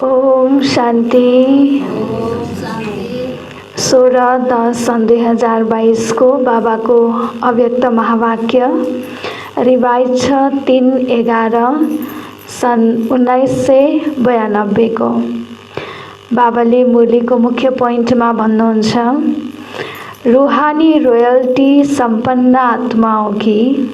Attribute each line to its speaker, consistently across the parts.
Speaker 1: ओम शान्ति। 16/10/2022 को बाबा को अव्यक्त महावाक्य रिवाइज छ 3/11 सन् 1992 को। बाबाले मुरलीको मुख्य पोइन्टमा भन्नुहुन्छ, रूहानी रोयल्टी सम्पन्न आत्माओं की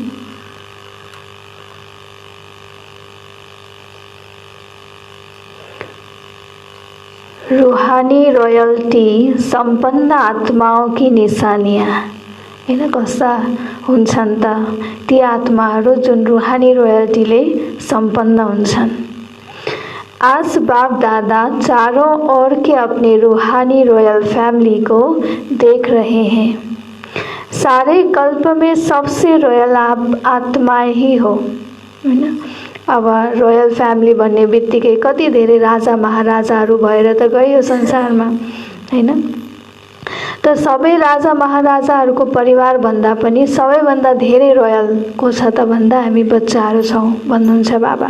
Speaker 1: रूहानी रोयल्टी सम्पन्न आत्माओं की निशानियाँ हैन कस्ता हुन्छन् त ती आत्माहरू जुन रूहानी रोयल्टीले सम्पन्न हुन्छन्। आज बाप दादा चारों ओर के अपने रूहानी रॉयल फैमिली को देख रहे हैं। सारे कल्प में सबसे रॉयल आत्माएं ही हो हैन। अब रोयल फ्यामिली भन्ने बित्तिकै कति धेरै राजा महाराजाहरू भएर त गयो संसारमा हैन। त सबै राजा महाराजाहरूको परिवार भन्दा पनि सबैभन्दा धेरै रोयल को छ त भन्दा हामी बच्चाहरू छौं भन्नुहुन्छ बाबा।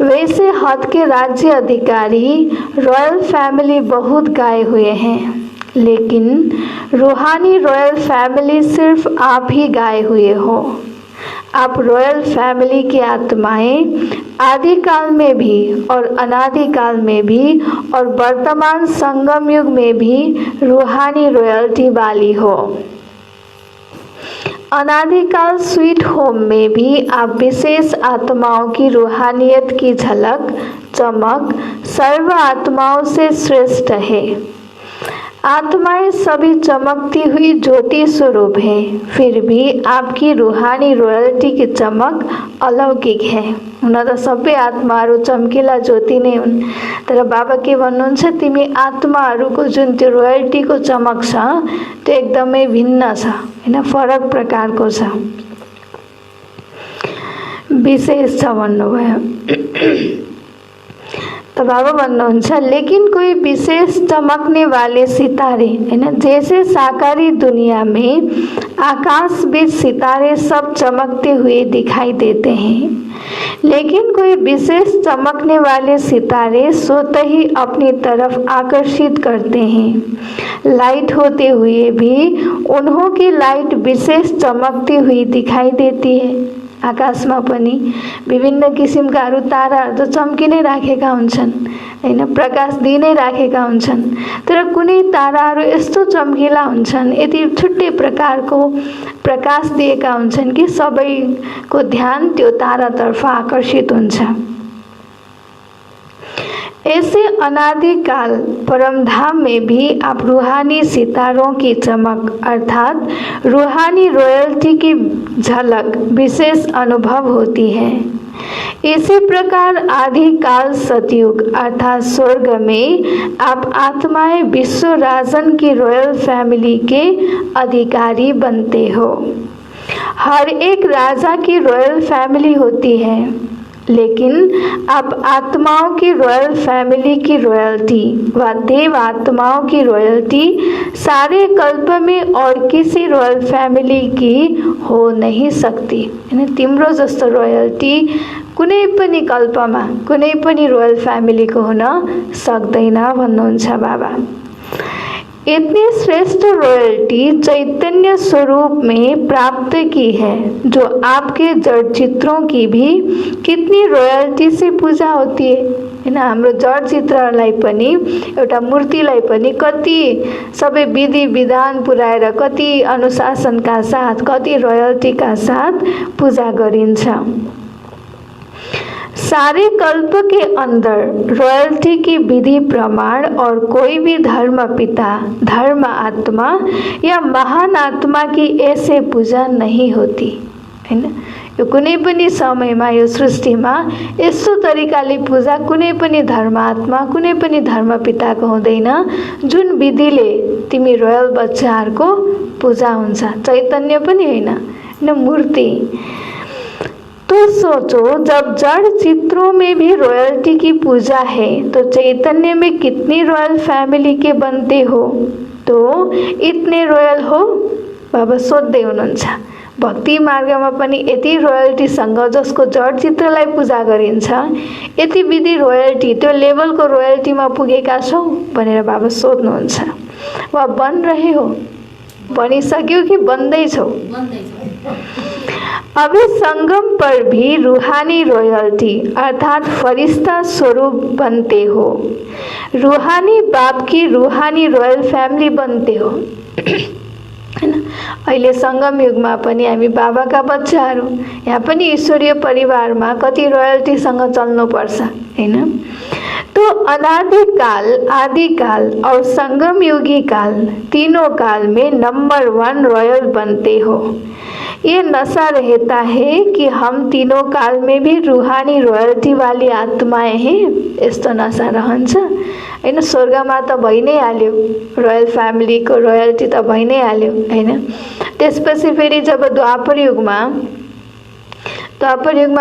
Speaker 1: वैसे हद के राज्य अधिकारी रॉयल फैमिली बहुत गाए हुए हैं, लेकिन रूहानी रॉयल फैमिली सिर्फ आप ही गाए हुए हो। आप रॉयल फैमिली की आत्माएं आदि काल में भी और अनादि काल में भी और वर्तमान संगम युग में भी रूहानी रॉयल्टी वाली हो। अनादिकाल स्वीट होम में भी आप विशेष आत्माओं की रूहानियत की झलक चमक सर्व आत्माओं से श्रेष्ठ है। आत्माएं सभी चमकती हुई ज्योति स्वरूप है, फिर भी आपकी रूहानी रोयल्टी की चमक अलौकिक है। हुन त सबै आत्माहरू चम्किला ज्योति नै हुन्, तर बाबा के भन्नुहुन्छ, तिमी आत्माहरूको जुन त्यो रोयल्टीको चमक छ त्यो एकदमै भिन्न छ हैन, फरक प्रकारको छ, विशेष छ भन्नुभयो। तो बाबा भन्नुहुन्छ, लेकिन कोई विशेष चमकने वाले सितारे हैन, जैसे साकारी दुनिया में आकाश बीच सितारे सब चमकते हुए दिखाई देते हैं, लेकिन कोई विशेष चमकने वाले सितारे स्वतः ही अपनी तरफ आकर्षित करते हैं। लाइट होते हुए भी उन्हों की लाइट विशेष चमकती हुई दिखाई देती है। आकाशमा पनि विभिन्न किसिमका ताराहरू त चम्कि नै राखेका हुन्छन् हैन, प्रकाश दिइ नै राखेका हुन्छन्, तर कुनै ताराहरू यस्तो चम्किला हुन्छन्, यति छुट्टै प्रकारको प्रकाश दिएका हुन्छन् कि सबैको ध्यान त्यो तारातर्फ आकर्षित हुन्छ। ऐसे अनादिकाल परमधाम में भी आप रूहानी सितारों की चमक अर्थात रूहानी रॉयल्टी की झलक विशेष अनुभव होती है। इसी प्रकार आदिकाल सतयुग अर्थात स्वर्ग में आप आत्माएं विश्व राजन की रॉयल फैमिली के अधिकारी बनते हो। हर एक राजा की रॉयल फैमिली होती है, लेकिन आप आत्माओं की रॉयल फैमिली की रॉयल्टी व देव आत्माओं की रॉयल्टी सारे कल्प में और किसी रॉयल फैमिली की हो नहीं सकती हैन। तिम्रो जस्तो रॉयल्टी कुनै पनि कल्पमा कुनै पनि रॉयल फैमिली को हुन सक्दैन भन्नुहुन्छ बाबा। इतनी श्रेष्ठ रॉयल्टी चैतन्य स्वरूप में प्राप्त की है, जो आपके जड़ चित्रों की भी कितनी रॉयल्टी से पूजा होती है हैन। हाम्रो जड़ चित्रलाई पनि एउटा मूर्तिलाई पनि कति सबै विधि विधान पुर्याएर कति अनुशासनका साथ कति रॉयल्टीका साथ पूजा गरिन्छ। सारे कल्प के अंदर रॉयल्टी की विधि प्रमाण और कोई भी धर्म पिता धर्म आत्मा या महान आत्मा की ऐसे पूजा नहीं होती हैन। यो कुनै पनि समयमा यो सृष्टिमा यस्तो तरिकाले पूजा कुनै पनि धर्मात्मा कुनै पनि धर्म पिताको हुँदैन जुन विधिले तिमी रोयल बच्चाहरूको पूजा हुन्छ। चैतन्य पनि हैन न मूर्ति। तो सोचो, जब जड़ चित्रों में भी रॉयल्टी की पूजा है तो चैतन्य में कितनी रॉयल फैमिली के बनते हो। तो इतने रॉयल हो बाबा सोध्दै हुनुहुन्छ। भक्ति मार्गमा पनि यति रोयल्टीसँग जसको जड चित्रलाई पूजा गरिन्छ, यति विधि रोयल्टी, त्यो लेभलको रोयल्टीमा पुगेका छौ भनेर बाबा सोध्नुहुन्छ। वा बन रहे हो, बनिसक्यो कि बन्दैछौ? अभी संगम पर भी रूहानी रॉयल्टी अर्थात फरिश्ता स्वरूप बनते हो, रूहानी बाप की रूहानी रॉयल फैमिली बनते हो। हैन, अहिले संगम युगमा पनि हामी बाबाका बच्चाहरू, यहाँ पनि ईश्वरीय परिवारमा कति रोयल्टीसँग चल्नुपर्छ हैन। तो अनादिकाल, आदिकाल और संगम युगी काल, तीनों काल में नंबर 1 रॉयल बनते हो। ये नशा रहता है कि हम तीनों काल में भी रूहानी रोयल्टी वाली आत्माएं हैं। यस्तो नशा रहन्छ हैन। स्वर्गमा त भइ नै हाल्यो, रोयल फ्यामिलीको रोयल्टी त भइ नै हाल्यो हैन। त्यसपछि फेरि जब द्वापर युगमा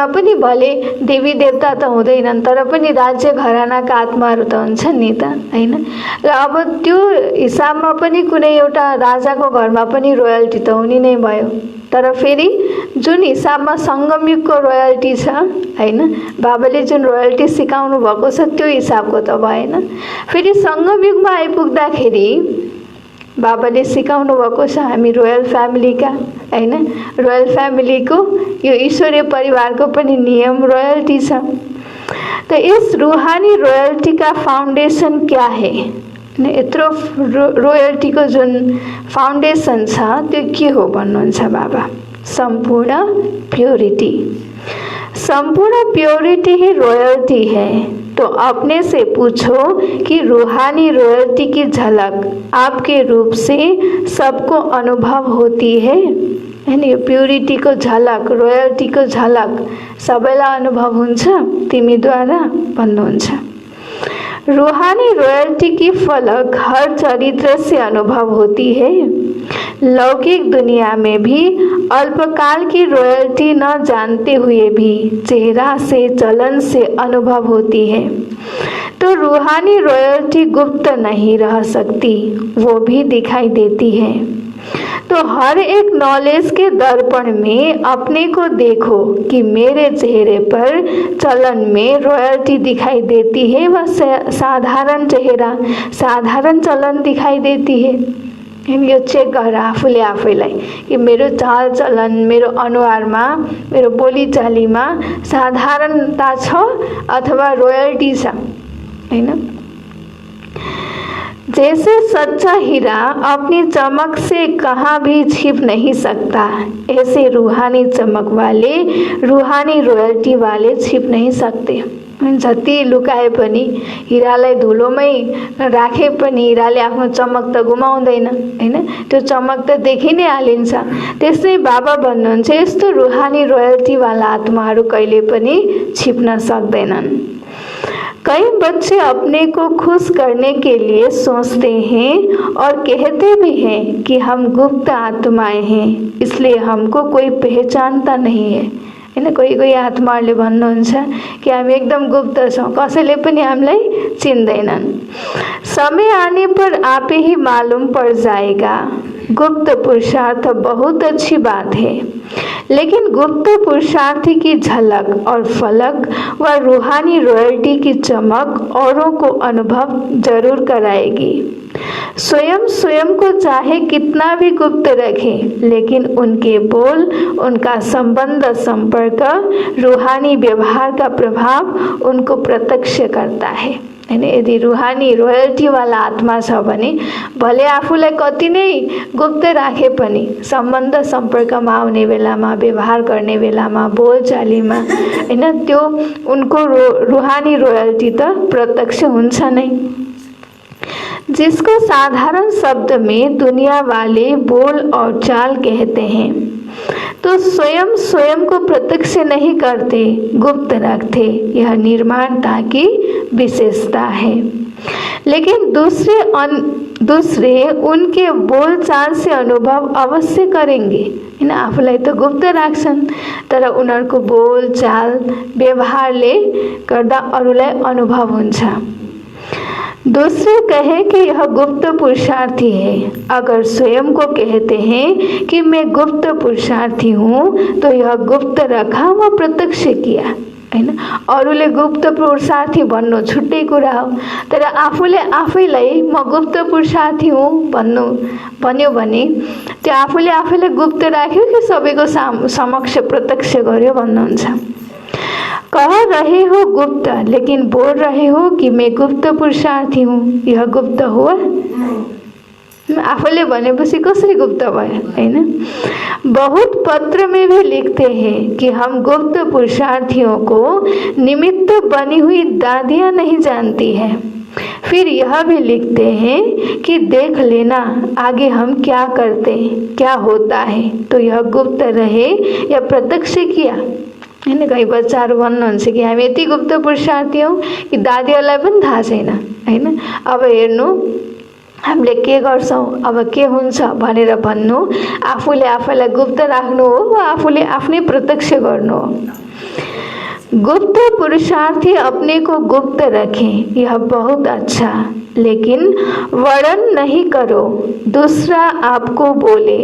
Speaker 1: पनि भले देवी देवता त हुँदैनन्, तर पनि राज्य घरानाका आत्माहरू त हुन्छन् नि त हैन। र अब त्यो हिसाबमा पनि कुनै एउटा राजाको घरमा पनि रोयल्टी त हुने नै भयो, तर फेरि जुन हिसाबमा संगम युगको रोयल्टी छ हैन, बाबाले जुन रोयल्टी सिकाउनु भएको छ त्यो हिसाबको त भएन। फेरि संगम युगमा आइपुग्दाखेरि बाबाले सिकाउनु भएको छ हामी रोयल फ्यामिलीका हैन, रोयल फ्यामिलीको यो ईश्वरीय परिवारको पनि नियम रोयल्टी छ। तो इस रूहानी रोयल्टी का फाउंडेशन क्या है? यत्रो रोयल्टी को जुन फाउंडेशन छ त्यो के हो भन्नुहुन्छ बाबा? संपूर्ण प्योरिटी। संपूर्ण प्योरिटी ही रॉयल्टी है। तो अपने से पूछो कि रूहानी रॉयल्टी की झलक आपके रूप से सबको अनुभव होती है? यानी प्योरिटी को झलक, रोयल्टी को झलक सबैलाई अनुभव हुन्छ तिमीद्वारा भन्नुहुन्छ। रूहानी रॉयल्टी की फलक हर चरित्र से अनुभव होती है। लौकिक दुनिया में भी अल्पकाल की रॉयल्टी न जानते हुए भी चेहरा से, चलन से अनुभव होती है। तो रूहानी रॉयल्टी गुप्त नहीं रह सकती, वो भी दिखाई देती है। तो हर एक नॉलेज के दर्पण में अपने को देखो कि मेरे चेहरे पर चलन में रॉयल्टी दिखाई देती है व साधारण चेहरा, साधारण चलन दिखाई देती है। यो चेक गर आफूले आफैलाई कि मेरो चाल चलन, मेरो अनुहारमा, मेरो बोलीचालीमा साधारणता छ अथवा रोयल्टी छ हैन। जैसे सच्चा हीरा अपनी चमक से कहाँ भी छिप नहीं सकता, ऐसे रूहानी चमक वाले, रूहानी रोयल्टी वाले छिप नहीं सकते। जति लुकाए पनि, हीरालाई धुलोमै राखे पनि हीराले आफ्नो चमक त गुमाउँदैन हैन, त्यो चमक त देखि नै हालिन्छ। त्यसै बाबा भन्नुहुन्छ यस्तो रूहानी रोयल्टी वाला आत्माहरू कहिले पनि छिप्न सक्दैनन्। कई बच्चे अपने को खुश करने के लिए सोचते हैं और कहते भी हैं कि हम गुप्त आत्माएं हैं, इसलिए हमको कोई पहचानता नहीं है हैन। कोही कोही आत्माहरूले भन्नुहुन्छ कि हामी एकदम गुप्त छौं, कसैले पनि हामीलाई चिन्दैनन्। समय आने पर आप ही मालूम पड़ जाएगा। गुप्त पुरुषार्थ बहुत अच्छी बात है, लेकिन गुप्त पुरुषार्थी की झलक और फलक व रूहानी रॉयल्टी की चमक औरों को अनुभव जरूर कराएगी। स्वयं को चाहे कितना भी गुप्त रखें, लेकिन उनके बोल, उनका संबंध, संपर्क, रूहानी व्यवहार का प्रभाव उनको प्रत्यक्ष करता है। यदि रूहानी रोयल्टी वाला आत्मा छ भने भले आफूलाई कति नै गुप्त राखे पनि सम्बन्ध सम्पर्कमा आउने बेलामा, व्यवहार गर्ने बेलामा, बोलचालीमा हैन, त्यो उनको रूहानी रोयल्टी त प्रत्यक्ष हुन्छ नै। जिसको साधारण शब्द में दुनिया वाले बोल और चाल कहते हैं, तो स्वयं को प्रत्यक्ष नहीं करते, गुप्त रखते। यह निर्माणता की विशेषता है। लेकिन दूसरे उनके बोलचाल से अनुभव अवश्य करेंगे। हैन, आफूलाई त गुप्त राख्छन्, तर उनीहरूको बोलचाल व्यवहारले गर्दा अरूलाई अनुभव हुन्छ। दूसरे कहे कि यह गुप्त पुरुषार्थी है। अगर स्वयं को कहते हैं कि मैं गुप्त पुरुषार्थी हूँ तो यह गुप्त रखा व प्रत्यक्ष किया हैन। अरूले गुप्त पुरुषार्थी भन्नु छुट्टै कुरा हो, तर आफूले आफैलाई म गुप्त पुरुषार्थी हुँ भन्यो भने त्यो आफूले आफैलाई गुप्त राख्यो कि सबैको समक्ष प्रत्यक्ष गर्यो भन्नुहुन्छ। कह रहे हो गुप्त लेकिन बोल रहे हो कि मैं गुप्त पुरुषार्थी हूँ, यह गुप्त हुआ? आफूले भनेपछि कसरी गुप्त भयो हैन। बहुत पत्र में भी लिखते हैं कि हम गुप्त पुरुषार्थियों को निमित्त बनी हुई दादियाँ नहीं जानती है। फिर यह भी लिखते हैं कि देख लेना आगे हम क्या करते क्या होता है, तो यह गुप्त रहे या प्रत्यक्ष किया हैन। कई बच्चाहरू भन्नुहुन्छ कि हामी यति गुप्त पुरुषार्थी हौँ कि दादीहरूलाई पनि थाहा छैन हैन। अब हेर्नु हामीले के गर्छौँ, अब के हुन्छ भनेर भन्नु आफूले आफैलाई गुप्त राख्नु हो वा आफूले आफ्नै प्रत्यक्ष गर्नु हो। गुप्त पुरुषार्थी अपने को गुप्त रखें, यह बहुत अच्छा, लेकिन वर्णन नहीं करो। दूसरा आपको बोले,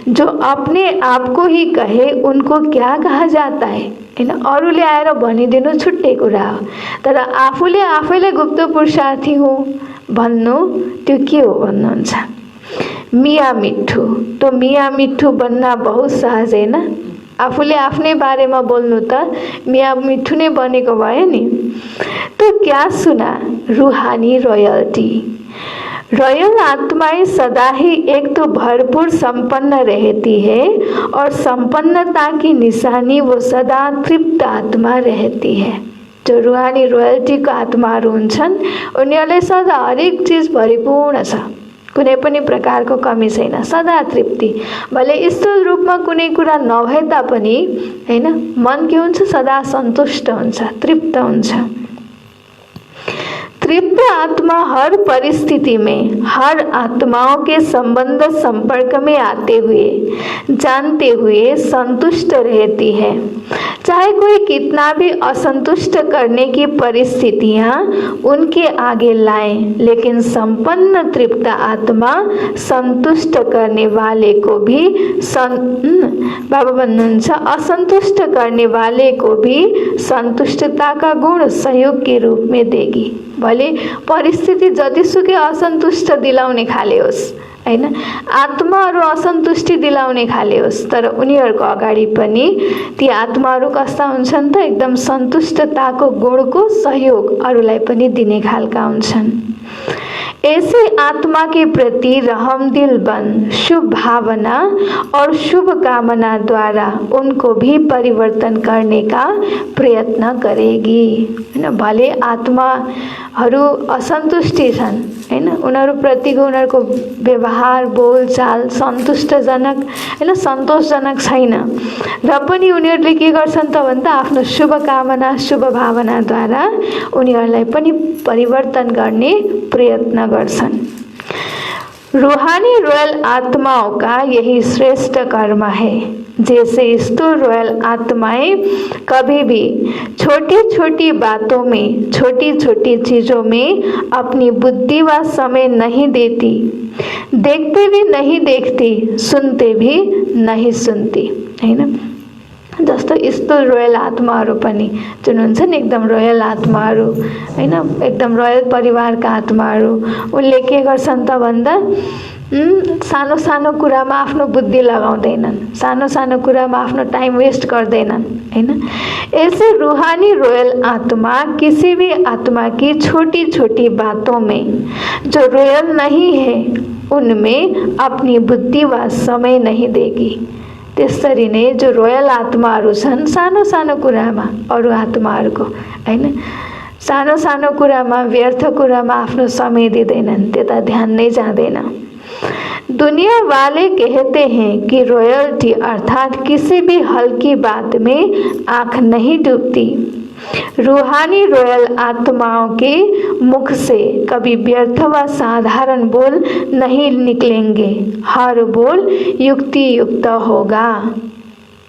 Speaker 1: जो अपने आप को ही कहे उनको क्या कहा जाता है हैन। अरूले आएर भनिदिनु छुट्टै कुरा हो, तर आफूले आफैलाई गुप्त पुरुषार्थी हो भन्नु त्यो के हो भन्नुहुन्छ। मिया मिठू, तो मिया मिठू बन्न बहुत सहज हैन। आफूले आफ्नै बारेमा बोल्नु त मिया मिठू नै बनेको भयो नि। तो क्या सुना, रूहानी रॉयल्टी। रॉयल आत्माएं सदा ही एक तो भरपूर संपन्न रहती है और संपन्नता की निशानी वो सदा तृप्त आत्मा रहती है। जो रूहानी रोयल्टीको आत्माहरू हुन्छन् उनीहरूले सदा हरेक चिज भरिपूर्ण छ, कुनै पनि प्रकारको कमी छैन, सदा तृप्ति। भले स्थूल रूपमा कुनै कुरा नभए तापनि हैन, मन के हुन्छ सदा सन्तुष्ट हुन्छ, तृप्त हुन्छ। तृप्त आत्मा हर परिस्थिति में हर आत्माओं के संबंध संपर्क में आते हुए जानते हुए संतुष्ट रहती है। चाहे कोई कितना भी असंतुष्ट करने की परिस्थितियां उनके आगे लाएं, लेकिन संपन्न तृप्त आत्मा संतुष्ट करने वाले को भी बाबा भन्नुहुन्छ असंतुष्ट करने वाले को भी संतुष्टता का गुण सहयोग के रूप में देगी। भले परिस्थिति जतिसुकै असन्तुष्ट दिलाउने खाले होस् हैन, आत्माहरू असन्तुष्टि दिलाउने खाले होस्, तर उनीहरूको अगाडि पनि ती आत्माहरू कस्ता हुन्छन् त एकदम सन्तुष्टताको गुणको सहयोग अरूलाई पनि दिने खालका हुन्छन्। ऐसे आत्मा के प्रति रहमदिल बन शुभ भावना और शुभ कामना द्वारा उनको भी परिवर्तन करने का प्रयत्न करेगी हैन। भले आत्माहरू असन्तुष्टि छन् हैन, उनीहरू प्रतिको उनीहरूको व्यवहार बोलचाल सन्तुष्टजनक हैन, सन्तोषजनक छैन, र पनि उनीहरूले के गर्छन् त भन्दा आफ्नो शुभ कामना शुभ भावनाद्वारा उनीहरूलाई पनि परिवर्तन गर्ने प्रयत्न गर्छन्। रूहानी रॉयल आत्माओं का यही श्रेष्ठ कर्म है। जैसे स्थूल रॉयल आत्माएं कभी भी छोटी छोटी बातों में छोटी छोटी चीज़ों में अपनी बुद्धि व समय नहीं देती, देखते भी नहीं देखती, सुनते भी नहीं सुनती हैन। जस्तो स्थूल रोयल आत्माहरू पनि जुन हुन्छ नि एकदम रोयल आत्माहरू हैन, एकदम रोयल परिवारका आत्माहरू, उनले के गर्छन् त भन्दा सानो सानो कुरामा आफ्नो बुद्धि लगाउँदैनन्, सानो सानो कुरामा आफ्नो टाइम वेस्ट गर्दैनन् हैन। ऐसे रूहानी रोयल आत्मा किसी भी आत्मा की छोटी छोटी बातों में जो रोयल नहीं है उनमें अपनी बुद्धि व समय नहीं देगी। त्यसरी नै जो रोयल आत्माहरू छन् सानो सानो कुरामा अरू आत्माहरूको हैन, सानो सानो कुरामा व्यर्थ कुरामा आफ्नो समय दिँदैनन्, त्यता ध्यान नै जाँदैन। दुनिया वाले कहते हैं कि रॉयल्टी अर्थात किसी भी हल्की बात में आंख नहीं डूबती। रूहानी रॉयल आत्माओं के मुख से कभी व्यर्थ व साधारण बोल नहीं निकलेंगे, हर बोल युक्ति युक्त होगा।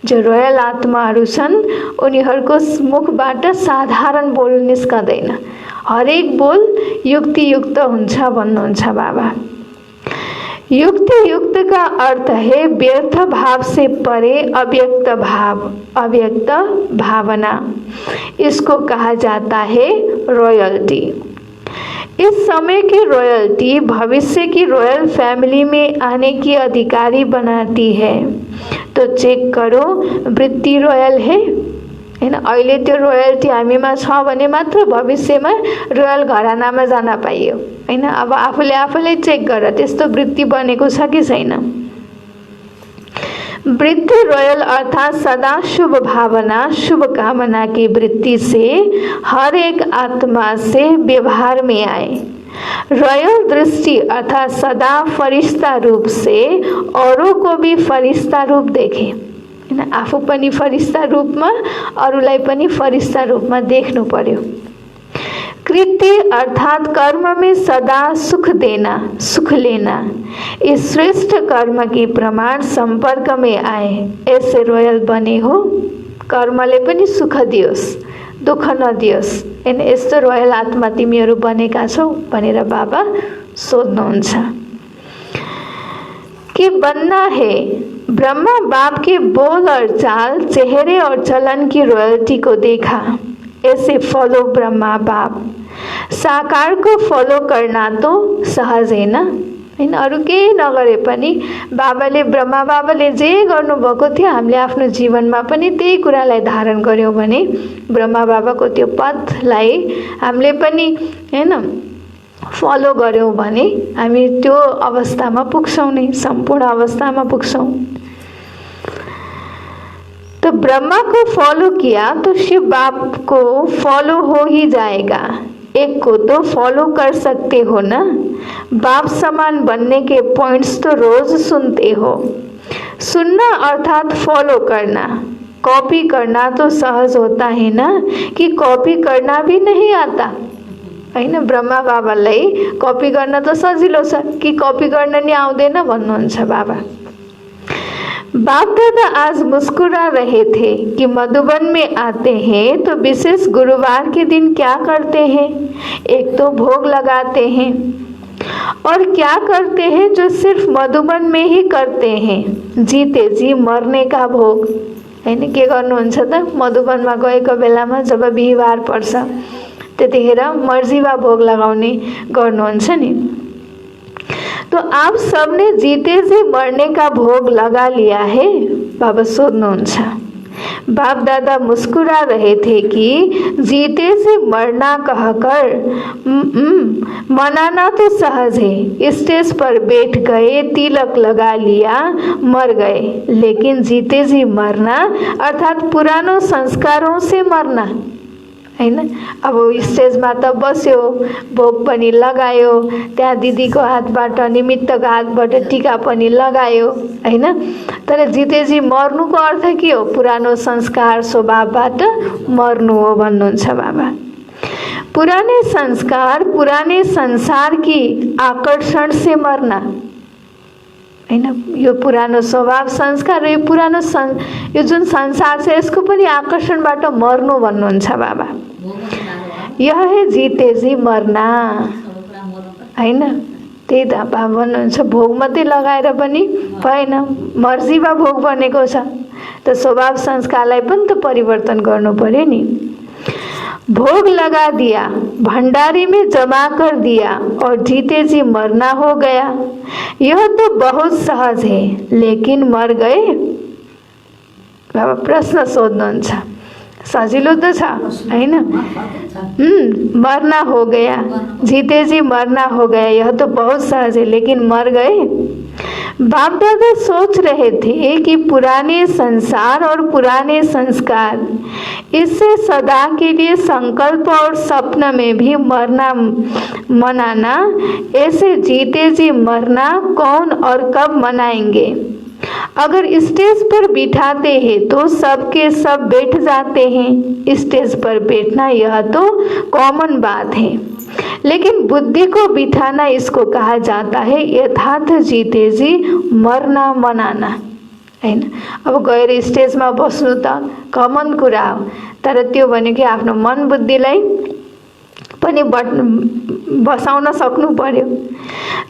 Speaker 1: जो रोयल आत्माहरू छन् उनीहरूको मुखबाट साधारण बोल निस्कदैन, हरेक बोल युक्तियुक्त हुन्छ भन्नुहुन्छ बाबा। युक्तियुक्त का अर्थ है व्यर्थ भाव से परे अव्यक्त भाव, अव्यक्त भावना। इसको कहा जाता है रॉयल्टी। इस समय की रॉयल्टी भविष्य की रॉयल फैमिली में आने की अधिकारी बनाती है। तो चेक करो वृत्ति रॉयल है हैन। अहिले त्यो रोयल्टी हामीमा छ भने मात्र भविष्यमा रोयल घरानामा जान पाइयो हैन। अब आफूले आफूलाई चेक गर त्यस्तो वृत्ति बनेको छ कि छैन। वृत्ति रॉयल अर्थात सदा शुभ भावना शुभ कामना की वृत्ति से हर एक आत्मा से व्यवहार में आए। रॉयल दृष्टि अर्थात सदा फरिश्ता रूप से औरों को भी फरिश्ता रूप देखे हैन। आफू पनि फरिश्ता रूपमा अरूलाई पनि फरिश्ता रूपमा देख्नु पर्यो। कृत्य अर्थात कर्म में सदा सुख देना सुख लेना। इस श्रेष्ठ कर्म की प्रमाण संपर्क में आए ऐसे रोयल बने हो। कर्मले पनि सुख दियोस् दुख नदियोस् हैन। यस्तो रोयल आत्मा तिमीहरू बनेका छौ भनेर बाबा सोध्नुहुन्छ। कि बनना है ब्रह्मा बाप के बोल और चाल चेहरे और चलन की रॉयल्टी को देखा। ऐसे फॉलो ब्रह्मा बाप। साकार को फॉलो करना तो सहज है ना हैन। अरू केही नगरे पनि बाबाले ब्रह्मा बाबाले जे गर्नुभएको थियो हामीले आफ्नो जीवनमा पनि त्यही कुरालाई धारण गर्यौं भने ब्रह्मा बाबाको त्यो पथलाई हामीले पनि हैन फलो गर्यौं भने हामी त्यो अवस्थामा पुग्छौं नै, सम्पूर्ण अवस्थामा पुग्छौं। तो ब्रह्मा को फॉलो किया तो शिव बाप को फॉलो हो ही जाएगा। एक को तो फॉलो कर सकते हो ना। बाप समान बनने के पॉइंट्स तो रोज सुनते हो। सुनना अर्थात फॉलो करना। कॉपी करना तो सहज होता है ना कि कॉपी करना भी नहीं आता हैन। ब्रह्मा बाबालाई कॉपी गर्न त सजिलो छ कि कॉपी गर्न नि आउँदैन भन्नुहुन्छ बाबा। बाप दादा आज मुस्कुरा रहे थे कि मधुबन में आते हैं तो विशेष गुरुवार के दिन क्या करते हैं। एक तो भोग लगाते हैं और क्या करते हैं जो सिर्फ मधुबन में ही करते हैं, जीते जी मरने का भोग हैन। के गर्नुहुन्छ त मधुबनमा गएको बेलामा जब बिहीबार पर्छ त्यतिखेर मर्जीवा भोग लगाउने गर्नुहुन्छ नि। तो आप सबने जीते जी मरने का भोग लगा लिया है बाबा सोध्नुहुन्छ। बाप दादा मुस्कुरा रहे थे कि जीते से मरना कहकर मनाना तो सहज है। स्टेज पर बैठ गए तिलक लगा लिया मर गए। लेकिन जीते जी मरना अर्थात पुरानो संस्कारों से मरना हैन। अब स्टेजमा त बस्यो भोग पनि लगायो त्यहाँ दिदीको हातबाट निमित्तको हातबाट टीका पनि लगायो हैन। तर जितेजी मर्नुको अर्थ के हो? पुरानो संस्कार स्वभावबाट मर्नु हो भन्नुहुन्छ बाबा। पुराने संस्कार पुराने संसार की आकर्षण से मरना हैन। यो पुरानो स्वभाव संस्कार यो पुरानो यो जुन संसार छ यसको पनि आकर्षणबाट मर्नु भन्नुहुन्छ बाबा। यह है जीते जी मर्ना हैन। त्यही त बाबा भन्नुहुन्छ भोग मात्रै लगाएर पनि भएन, मर्जीमा भोग बनेको छ त स्वभाव संस्कारलाई पनि त परिवर्तन गर्नु पर्यो नि। भोग लगा दिया भंडारी में जमा कर दिया और जीते जी मरना हो गया। यह तो बहुत सहज है लेकिन मर गए। बाबा प्रश्न सोध्नुहुन्छ। सजिलो त छ हैन। मरना हो गया जीते जी मरना हो गया यह तो बहुत सहज है लेकिन मर गए। बाप दादा सोच रहे थे कि पुराने संसार और पुराने संस्कार इससे सदा के लिए संकल्प और सपना में भी मरना मनाना, ऐसे जीते जी मरना कौन और कब मनाएंगे। अगर स्टेज पर बिठाते हैं तो सबके सब बैठ जाते हैं। स्टेज पर बैठना यह तो कॉमन बात है लेकिन बुद्धि को बिठाना इसको कहा जाता है यथार्थ जीते जी मरना मनाना हैन। अब गएर स्टेजमा बस्नु त कमन कुरा हो तर त्यो भनेको आफ्नो मन बुद्धिलाई पनि बसाउन सक्नु पर्यो।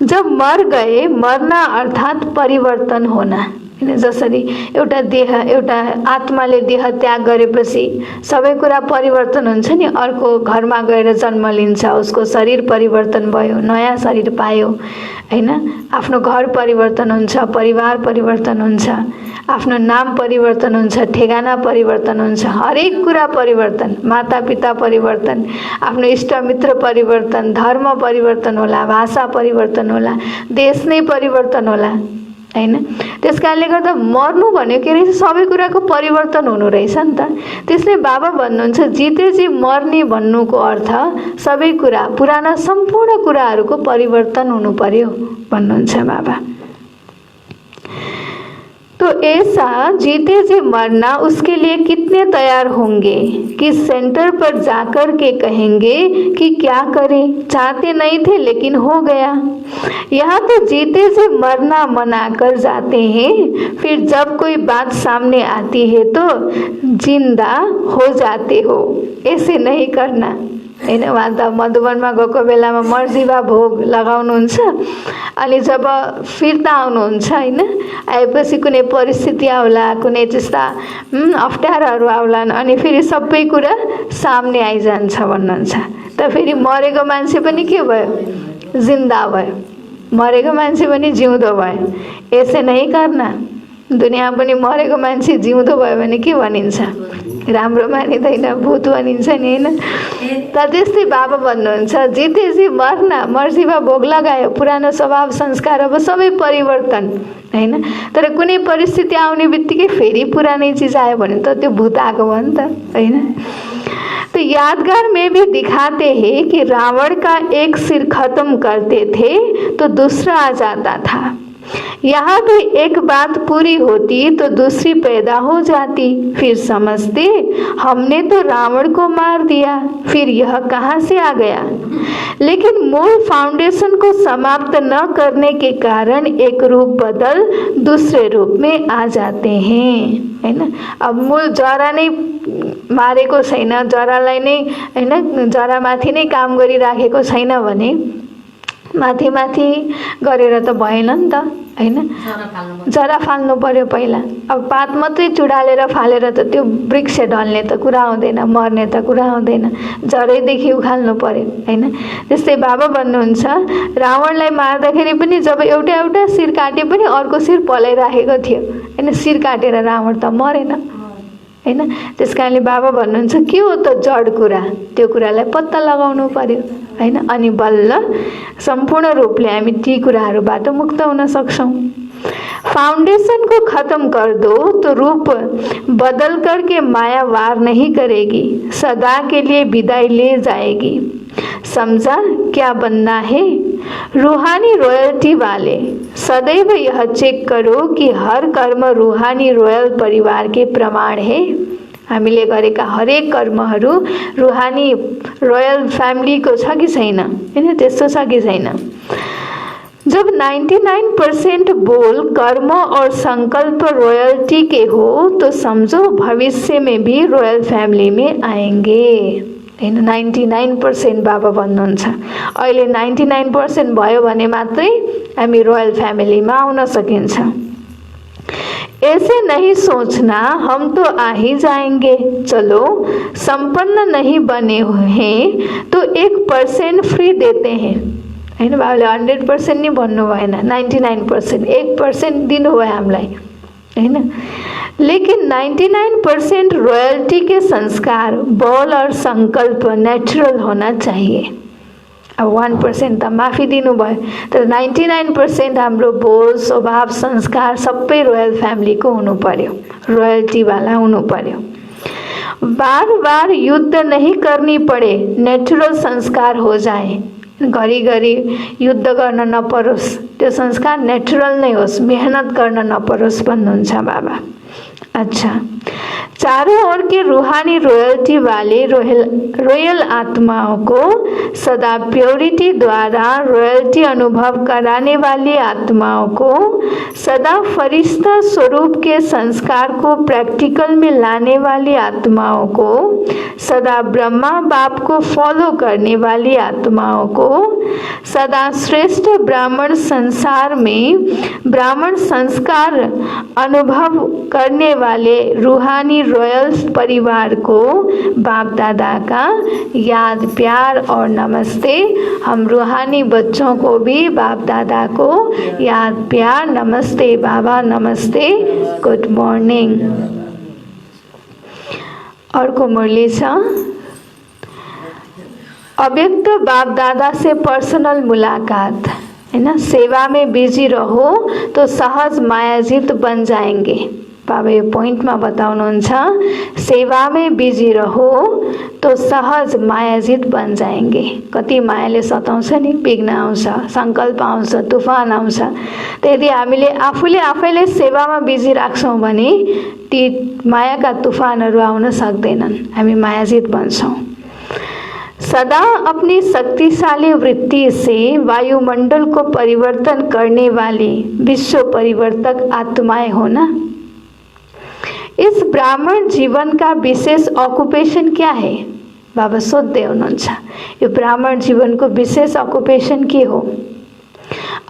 Speaker 1: जब मर गए, मर्ना अर्थात् परिवर्तन होना हैन। जसरी एउटा देह, एउटा आत्माले देह त्याग गरेपछि सबै कुरा परिवर्तन हुन्छ नि, अर्को घरमा गएर जन्म लिन्छ, उसको शरीर परिवर्तन भयो, नयाँ शरीर पायो हैन। आफ्नो घर परिवर्तन हुन्छ, परिवार परिवर्तन हुन्छ, आफ्नो नाम परिवर्तन हुन्छ, ठेगाना परिवर्तन हुन्छ, हरेक कुरा परिवर्तन, मातापिता परिवर्तन, आफ्नो इष्टमित्र परिवर्तन, धर्म परिवर्तन होला, भाषा परिवर्तन होला, देश नै परिवर्तन होला हैन। त्यसकारणले गर्दा मर्नु भनेको के रहेछ, सबै कुराको परिवर्तन हुनु रहेछ नि त। त्यसले बाबा भन्नुहुन्छ जितेजी मर्ने भन्नुको अर्थ सबै कुरा, पुराना सम्पूर्ण कुराहरूको परिवर्तन हुनु पर्यो भन्नुहुन्छ बाबा। तो ऐसा जीते जी मरना, उसके लिए कितने तैयार होंगे कि सेंटर पर जाकर के कहेंगे कि क्या करें, चाहते नहीं थे लेकिन हो गया। यहाँ तो जीते जी मरना मना कर जाते हैं, फिर जब कोई बात सामने आती है तो जिंदा हो जाते हो। ऐसे नहीं करना हैन। उहाँ त मधुवनमा गएको बेलामा मर्जीवा भोग लगाउनुहुन्छ, अनि जब फिर्ता आउनुहुन्छ हैन, आएपछि कुनै परिस्थिति आउला, कुनै त्यस्ता अप्ठ्याराहरू आउलान्, अनि फेरि सबै कुरा सामने आइजान्छ भन्नुहुन्छ। त फेरि मरेको मान्छे पनि के भयो, जिन्दा भयो, मरेको मान्छे पनि जिउँदो भयो। यसै नै करना। दुनियाँ पनि मरेको मान्छे जिउँदो भयो भने के भनिन्छ, राम्रो मानिँदैन, भूत भनिन्छ नि हैन। त त्यस्तै बाबा भन्नुहुन्छ जितेजी मर्ना, मर्जीमा भोग लगायो, पुरानो स्वभाव संस्कार अब सबै परिवर्तन हैन। तर कुनै परिस्थिति आउने बित्तिकै फेरि पुरानै चीज आयो भने त त्यो भूत आएको भयो नि त हैन। तो यादगार में भी दिखाते हैं कि रावण का एक सिर खत्म करते थे तो दूसरा आ जाता था। यहाँ भी एक बात पूरी होती तो दूसरी पैदा हो जाती। फिर समझते हमने तो रावण को मार दिया, फिर यह कहाँ से आ गया। लेकिन मूल फाउंडेशन को समाप्त न करने के कारण एक रूप बदल दूसरे रूप में आ जाते हैं हैन। अब मूल जरा नै मारेको छैन, जरालाई नै हैन, जरामाथि नै काम गरिराखेको छैन भने माथि माथि गरेर त भएन नि त हैन। जरा फाल्नु पर्यो पहिला। अब पात मात्रै चुडालेर फालेर त त्यो वृक्ष ढल्ने त कुरा आउँदैन, मर्ने त कुरा आउँदैन, जरैदेखि उखाल्नु पर्यो हैन। त्यस्तै बाबा भन्नुहुन्छ रावणलाई मार्दाखेरि पनि जब एउटा एउटा शिर काटे पनि अर्को शिर पलाइराखेको थियो हैन, शिर काटेर रावण त मरेन हैन। त्यसकारणले बाबा भन्नुहुन्छ के हो त जड कुरा, त्यो कुरालाई पत्ता लगाउनु पर्यो हैन, अनि बल्ल सम्पूर्ण रूपले हामी ती कुराहरूबाट मुक्त हुन सक्छौं। फाउंडेशन को खत्म कर दो तो रूप बदल करके माया वार नहीं करेगी, सदा के लिए विदाई ले जाएगी। समझा क्या बनना है। रूहानी रॉयल्टी वाले सदैव यह चेक करो कि हर कर्म रूहानी रॉयल परिवार के प्रमाण है। हामीले गरेका हरेक कर्महरू रूहानी रोयल फ्यामिली को छ कि छैन हैन, त्यस्तो छ कि छैन। जब 99% बोल कर्म और संकल्प रॉयल्टी के हो तो समझो भविष्य में भी रॉयल फैमिली में आएंगे हैन। 99% बाबा भन्नुहुन्छ अहिले 99% भयो भने मात्रै हामी रॉयल फ्यामिलीमा आउन सकिन्छ। ऐसे नहीं सोचना हम तो आ ही जाएंगे, चलो संपन्न नहीं बने हुए हैं तो 1% फ्री देते हैं हैन। बाबाले 100% नहीं भन्नु भएन, 99%, 1% दिनुभयो हामीलाई हैन। लेकिन 99% रॉयल्टी के संस्कार, बोल और संकल्प नेचुरल होना चाहिए। अब 1% त माफी दिनुभयो, तर 99% हाम्रो बोल, स्वभाव, संस्कार सबै रोयल फ्यामिलीको हुनु पर्यो, रोयल्टी वाला हुनु पर्यो। बार बार युद्ध नहीं करनी पड़े, नेचुरल संस्कार हो जाए। घरी घरी युद्ध गर्न नपरोस्, त्यो संस्कार नेचुरल नै होस्, मेहनत गर्न नपरोस् भन्नुहुन्छ बाबा। अच्छा, चारों ओर के रूहानी रॉयल्टी वाले रॉयल आत्माओं को सदा प्योरिटी द्वारा रॉयल्टी अनुभव कराने वाली आत्माओं को सदा फरिश्ता स्वरूप के संस्कार को प्रैक्टिकल में लाने वाली आत्माओं को सदा ब्रह्मा बाप को फॉलो करने वाली आत्माओं को सदा श्रेष्ठ ब्राह्मण संसार में ब्राह्मण संस्कार अनुभव करने वाले रूहानी रॉयल्स परिवार को बाप दादा का याद प्यार और नमस्ते। हम रूहानी बच्चों को भी बाप दादा को याद प्यार नमस्ते बाबा नमस्ते गुड मॉर्निंग। अर्को मुरली छ, अव्यक्त बाप दादा से पर्सनल मुलाकात है ना। सेवा में बिजी रहो तो सहज मायाजित बन जाएंगे। बाबा यो पोइन्टमा बताउनुहुन्छ, सेवा में बिजी रहो तो सहज मायाजित बन जाएंगे। कति मायाले सताउँछ नि, विघ्न आउँछ, सङ्कल्प आउँछ, तुफान आउँछ। त यदि हामीले आफूले आफैले सेवामा बिजी राख्छौँ भने ती मायाका तुफानहरू आउन सक्दैनन्, हामी मायाजित बन्छौँ। सदा अपनी शक्तिशाली वृत्ति से वायुमंडल को परिवर्तन करने वाली विश्व परिवर्तक आत्माएं हो ना। इस ब्राह्मण जीवन का विशेष ऑक्युपेशन क्या है? बाबा सोध्दै हुनुहुन्छ, यो ब्राह्मण जीवन को विशेष ऑक्युपेशन के हो?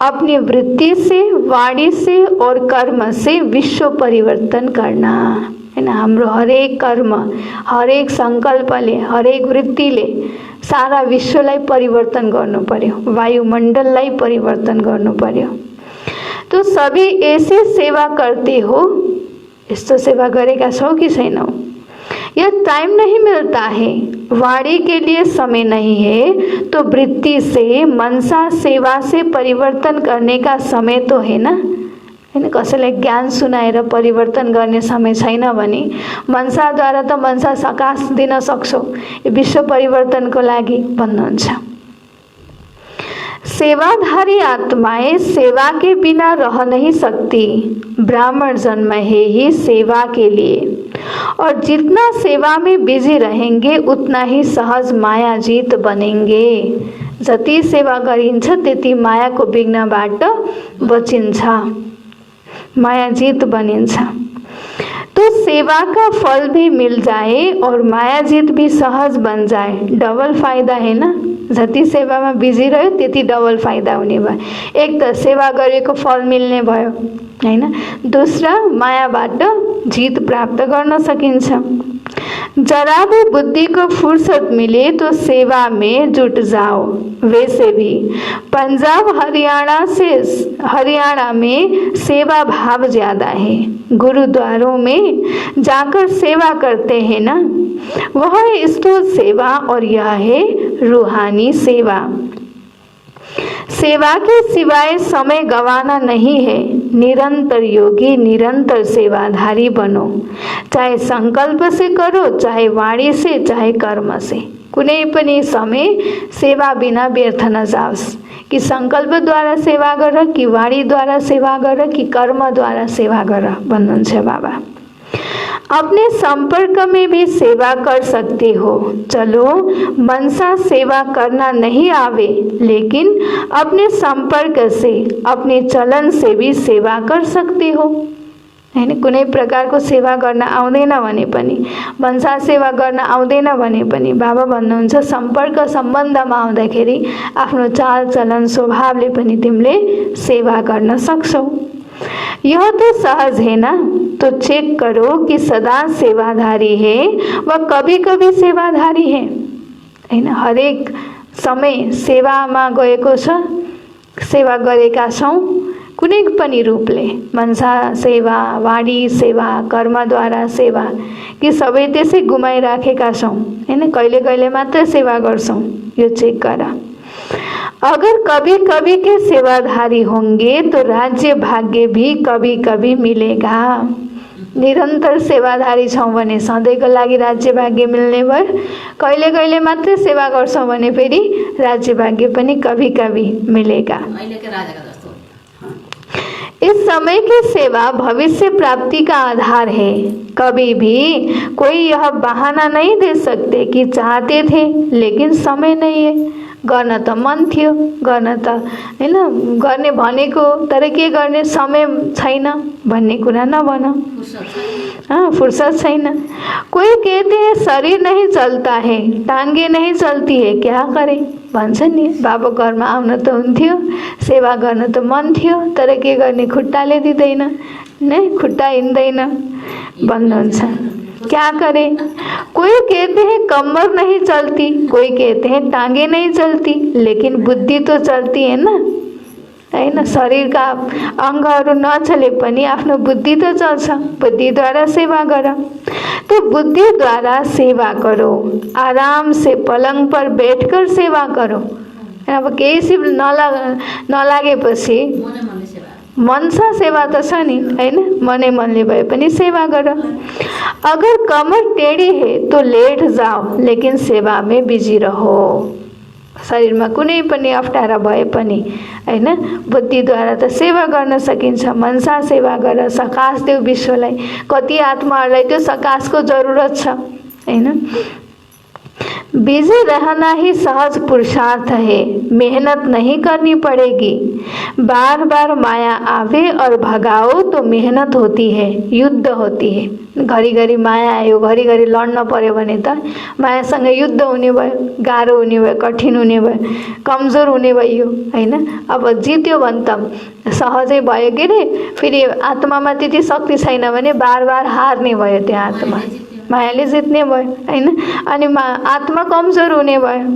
Speaker 1: अपनी वृत्ति से, वाणी से और कर्म से विश्व परिवर्तन करना हैन। हाम्रो हरेक कर्म, हरेक संकल्पले, हरेक वृत्तिले सारा विश्वलाई परिवर्तन गर्नु पर्यो, वायुमण्डललाई परिवर्तन गर्नु पर्यो। तो सभी ऐसे सेवा करते हो, यस्तो सेवा गरेका छौ कि छैनौ? यह टाइम नहीं मिलता है, वाणी के लिए समय नहीं है, तो वृत्ति से, मनसा सेवा से परिवर्तन करने का समय तो है ना। हैन, कसैलाई ज्ञान सुनाएर परिवर्तन गर्ने समय छैन भने मनसाद्वारा त मनसा सकाश दिन सक्छौ, यो विश्व परिवर्तनको लागि भन्नुहुन्छ। सेवाधारी आत्माएं सेवा के बिना रह नहीं सकती। ब्राह्मण जन्म है ही सेवा के लिए, और जितना सेवा में बिजी रहेंगे उतना ही सहज मायाजीत बनेंगे। जति सेवा गरिन्छ त्यति मायाको विघ्नबाट बचिन्छ, मायाजीत बनिन्छ। तो सेवा का फल भी मिल जाए और मायाजीत भी सहज बन जाए, डबल फाइदा है ना। जति सेवामा बिजी रह्यो त्यति डबल फाइदा हुने भयो। एक त सेवा गरेको फल मिल्ने भयो हैन, दूसरा मायाबाट जीत प्राप्त गर्न सकिन्छ। जरा भी बुद्धि को फुर्सत मिले तो सेवा में जुट जाओ। वैसे भी पंजाब हरियाणा में सेवा भाव ज्यादा है। गुरुद्वारों में जाकर सेवा करते हैं ना, वह है स्थूल सेवा और यह है रूहानी सेवा। सेवा के सिवाय समय गंवाना नहीं है। निरंतर योगी, निरंतर सेवाधारी बनो। चाहे संकल्प से करो, चाहे वाणी से, चाहे कर्म से। कुनै पनि समय सेवा बिना व्यर्थ नजाओस्। कि संकल्पद्वारा सेवा गर, कि वाणीद्वारा सेवा गर, कि कर्मद्वारा सेवा गर भन्नुहुन्छ बाबा। अपने संपर्क में भी सेवा कर सकते हो। चलो मनसा सेवा करना नहीं आवे, लेकिन अपने संपर्क से, अपने चलन से भी सेवा कर सकते हो। हैन, कुनै प्रकारको सेवा गर्न आउँदैन भने पनि, मनसा सेवा गर्न आउँदैन भने पनि बाबा भन्नुहुन्छ सम्पर्क सम्बन्धमा आउँदाखेरि आफ्नो चाल चलन स्वभावले पनि तिमीले सेवा गर्न सक्छौ। यह तो सहज है ना, तो चेक करो कि सदा सेवाधारी है व कभी कभी सेवाधारी है। हैन, हरेक समय सेवामा गएको छ, सेवा गरेका छौँ कुनै पनि रूपले, मनसा सेवा, वाणी सेवा, कर्मद्वारा सेवा, कि सबै त्यसै गुमाइराखेका छौँ। हैन, कहिले कहिले मात्र सेवा गर्छौँ, यो चेक गर। अगर कभी कभी के सेवाधारी होंगे तो राज्य भाग्य भी कभी कभी मिलेगा। निरंतर सेवाधारी छौँ भने सधैँको लागि राज्य भाग्य मिल्ने भयो। कहिले कहिले मात्र सेवा गर्छौँ भने फेरि राज्य भाग्य पनि कभी कभी मिलेगा। इस समय की सेवा भविष्य प्राप्ति का आधार है। कभी भी कोई यह बहाना नहीं दे सकते कि चाहते थे लेकिन समय नहीं है। गर्न त मन थियो, गर्न त हैन, गर्ने भनेको तर के गर्ने समय छैन भन्ने कुरा नभन। फुर्सद छैन। कोई कहते हैं शरीर नहीं चलता है, टांगे नहीं चलती है, क्या करे भन्छ नि। बाबा घरमा आउन त हुन्थ्यो, सेवा गर्न त मन थियो, तर के गर्ने खुट्टाले दिँदैन नै, खुट्टा हिँड्दैन भन्नुहुन्छ। क्या करे। कोई कहते हैं कमर नहीं चलती, कोई कहते हैं टांगे नहीं चलती, लेकिन बुद्धि तो चलती है ना, हैन। शरीरका अङ्गहरू नचले पनि आफ्नो बुद्धि त चल्छ। बुद्धिद्वारा सेवा गर। तो बुद्धिद्वारा सेवा करो, आराम से पलंग पर बैठकर सेवा करो। अब केही सिप नलागेपछि मनसा सेवा त छ नि, हैन। मनै मनले भए पनि सेवा गर। अगर कमर टेढ़ी है तो लेट जाओ, लेकिन सेवा में बिजी रहो। शरीरमा कुनै पनि अप्ठ्यारो भए पनि हैन, बुद्धिद्वारा त सेवा गर्न सकिन्छ। मनसा सेवा गर, सकाश देऊ विश्वलाई। कति आत्माहरूलाई त्यो सकाशको जरुरत छ, हैन। बिजी रहना ही सहज पुरुषार्थ है, मेहनत नहीं करनी पड़ेगी। बार बार माया आवे और भगाओ तो मेहनत होती है, युद्ध होती है। घरिघरि माया आयो, घरिघरि लड्न पर्यो भने त मायासँग युद्ध हुने भयो, गाह्रो हुने भयो, कठिन हुने भयो, कमजोर हुने भयो, हैन। अब जित्यो भने त सहजै भयो के रे। फेरि आत्मामा त्यति शक्ति छैन भने बार बार हार्ने भयो त्यो आत्मा, मायाले जित्ने भयो, हैन। अनि आत्मा कमजोर होने भयो।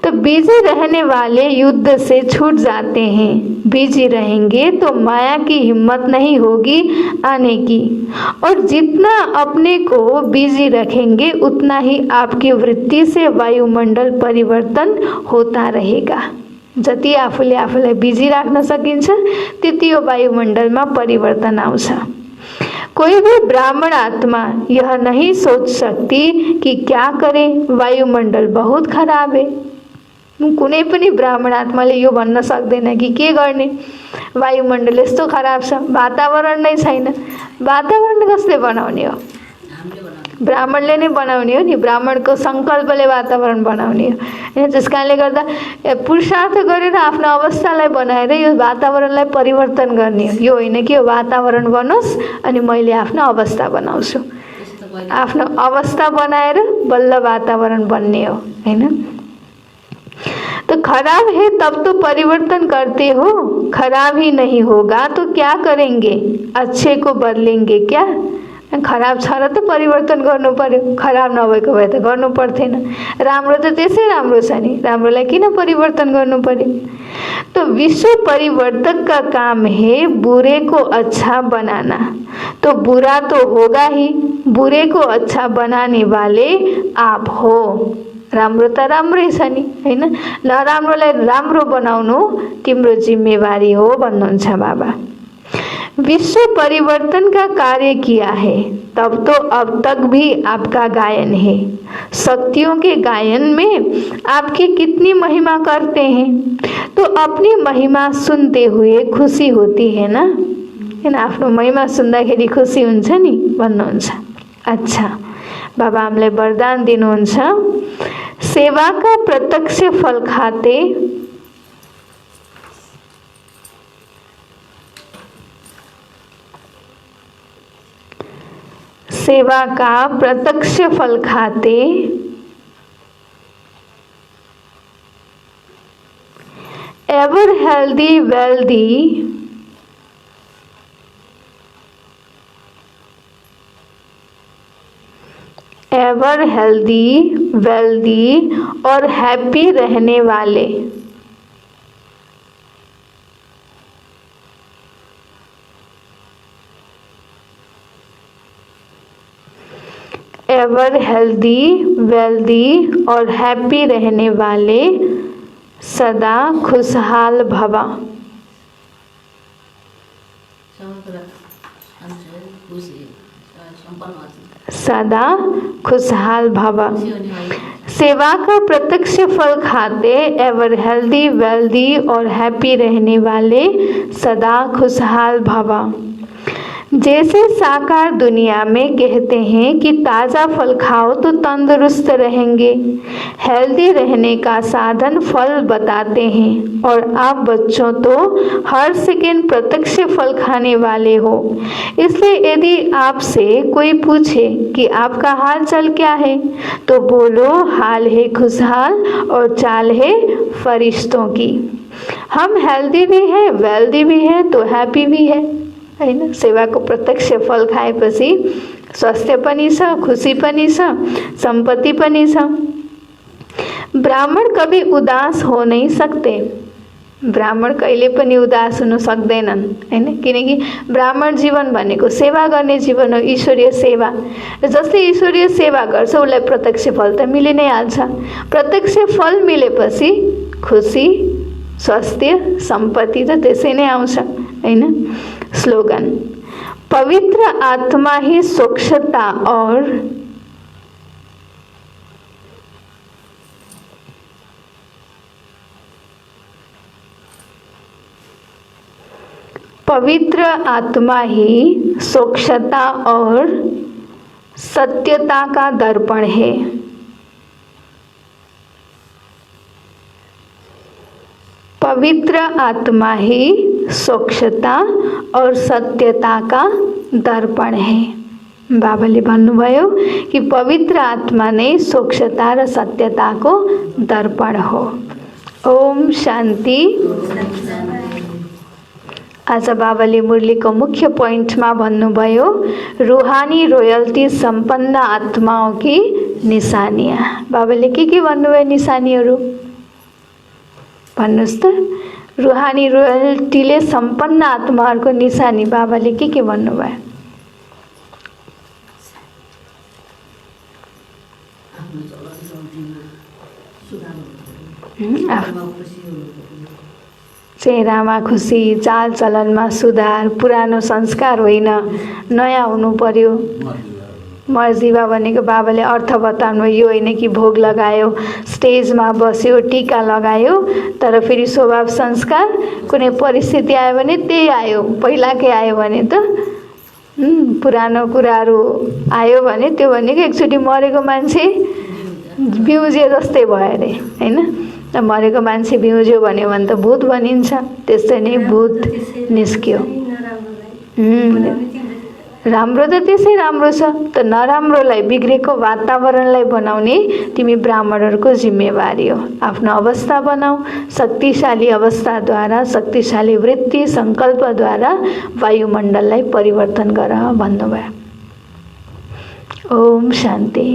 Speaker 1: तो बिजी रहने वाले युद्ध से छूट जाते हैं। बिजी रहेंगे तो माया की हिम्मत नहीं होगी आने की, और जितना अपने को बिजी रखेंगे उतना ही आपकी वृत्ति से वायुमंडल परिवर्तन होता रहेगा। जति आफूले आफूलाई बिजी राख्न सकिन्छ त्यति यो वायुमण्डलमा परिवर्तन आउँछ। कोई भी ब्राह्मण आत्मा यह नहीं सोच सकती कि क्या करे, वायुमण्डल बहुत खराब है। कुनै पनि ब्राह्मण आत्माले यो भन्न सक्दैन कि के गर्ने, वायुमण्डल यस्तो खराब छ, वातावरण नै छैन। वातावरण कसले बनाउने हो? ब्राह्मणले नै बनाउने हो नि। ब्राह्मणको संकल्पले वातावरण बनाउने हो। त्यस कारणले गर्दा पुरुषार्थ गरेर आफ्नो अवस्थालाई बनाएर यो वातावरणलाई परिवर्तन गर्ने हो। यो होइन कि यो वातावरण बनोस् अनि मैले आफ्नो अवस्था बनाउँछु। आफ्नो अवस्था बनाएर बल्ल वातावरण बन्ने हो, हैन। तो खराब है तब तो परिवर्तन करते हो, खराब ही नहीं होगा तो क्या करेंगे, अच्छे को बदलेंगे क्या? खराब छ र त परिवर्तन गर्नु पर्यो, खराब नभएको भए त गर्नु पर्थेन। राम्रो त त्यसै राम्रो छ नि, राम्रोलाई किन परिवर्तन गर्नु पर्यो? तो विश्व परिवर्तक का काम है बुरे को अच्छा बनाना, तो बुरा तो होगा ही, बुरे को अच्छा बनाने वाले आप हो। राम्रो त राम्रै छ नि, हैन। नराम्रोलाई राम्रो बनाउनु तिम्रो जिम्मेवारी हो भन्नुहुन्छ बाबा। विश्व परिवर्तन का कार्य किया है तब तो अब तक भी आपका गायन है। शक्तियों के गायन में आपकी कितनी महिमा करते हैं, तो अपनी महिमा सुनते हुए खुशी होती है ना, हैन। आफ्नो महिमा सुन्दाखेरि खुसी हुन्छ नि भन्नुहुन्छ। अच्छा, बाबा हामीलाई वरदान दिनुहुन्छ, सेवा का प्रत्यक्ष फल खाते सेवा का प्रत्यक्ष फल खाते ever healthy wealthy ever healthy wealthy और हैप्पी रहने वाले एवर हेल्दी वेल्दी और हैप्पी रहने वाले सदा खुशहाल भवा। सदा खुशहाल भव। सेवा का प्रत्यक्ष फल खाते एवर हेल्दी, वेल्दी और हैप्पी रहने वाले सदा खुशहाल भव। जैसे साकार दुनिया में कहते हैं कि ताज़ा फल खाओ तो तंदुरुस्त रहेंगे, हेल्दी रहने का साधन फल बताते हैं, और आप बच्चों तो हर सेकंड प्रत्यक्ष फल खाने वाले हो। इसलिए यदि आपसे कोई पूछे कि आपका हाल चाल क्या है, तो बोलो हाल है खुशहाल और चाल है फरिश्तों की। हम हेल्दी भी है, वेल्दी भी है, तो हैप्पी भी है, हैन। सेवाको प्रत्यक्ष फल खाएपछि स्वास्थ्य पनि छ, खुसी पनि छ, सम्पत्ति पनि छ। ब्राह्मण कभी उदास हो नहीं सकते। ब्राह्मण कहिले पनि उदास हुन सक्दैनन्, हैन, किनकि ब्राह्मण जीवन भनेको सेवा गर्ने जीवन हो, ईश्वरीय सेवा। र जसले ईश्वरीय सेवा गर्छ उसलाई प्रत्यक्ष फल त मिलि नै हाल्छ। प्रत्यक्ष फल मिलेपछि खुसी, स्वास्थ्य, सम्पत्ति त त्यसै नै आउँछ, हैन। स्लोगन: पवित्र आत्मा ही स्वच्छता और पवित्र आत्मा ही स्वच्छता और सत्यता का दर्पण है। पवित्र आत्मा ही स्वच्छता और सत्यता का दर्पण है। बाबाले भन्नुभयो कि पवित्र आत्मा नै स्वच्छता र सत्यताको दर्पण हो। ओम शान्ति। आज बाबाले मुरलीको मुख्य पोइन्टमा भन्नुभयो रूहानी रोयल्टी सम्पन्न आत्माओं की निशानियाँ। बाबाले के भन्नुभयो निशानीहरू भन्नुस् त? रूहानी रोयल्टीले सम्पन्न आत्माहरूको निशानी बाबाले के भन्नुभयो? चेहरामा खुसी, चाल चलनमा सुधार, पुरानो संस्कार होइन नयाँ हुनु पर्यो। मर्जीवा भनेको बाबाले अर्थ बताउनु यो होइन कि भोग लगायो, स्टेजमा बस्यो, टीका लगायो, तर फेरि स्वभाव संस्कार कुनै परिस्थिति आयो भने त्यही आयो, पहिलाकै आयो भने त पुरानो कुराहरू आयो भने त्यो भनेको एकचोटि मरेको मान्छे बिउजे जस्तै भयो अरे, हैन। मरेको मान्छे बिउज्यो भन्यो भने त भूत भनिन्छ, त्यस्तै नै भूत निस्क्यो। राम्रो त त्यसै राम्रो छ, त नराम्रोलाई बिग्रेको वातावरणलाई बनाउने तिमी ब्राह्मणहरूको जिम्मेवारी हो। आफ्नो अवस्था बनाऊ, शक्तिशाली अवस्थाद्वारा, शक्तिशाली वृत्ति संकल्पद्वारा वायुमण्डललाई परिवर्तन गर भन्नुभयो। ओम शान्ति।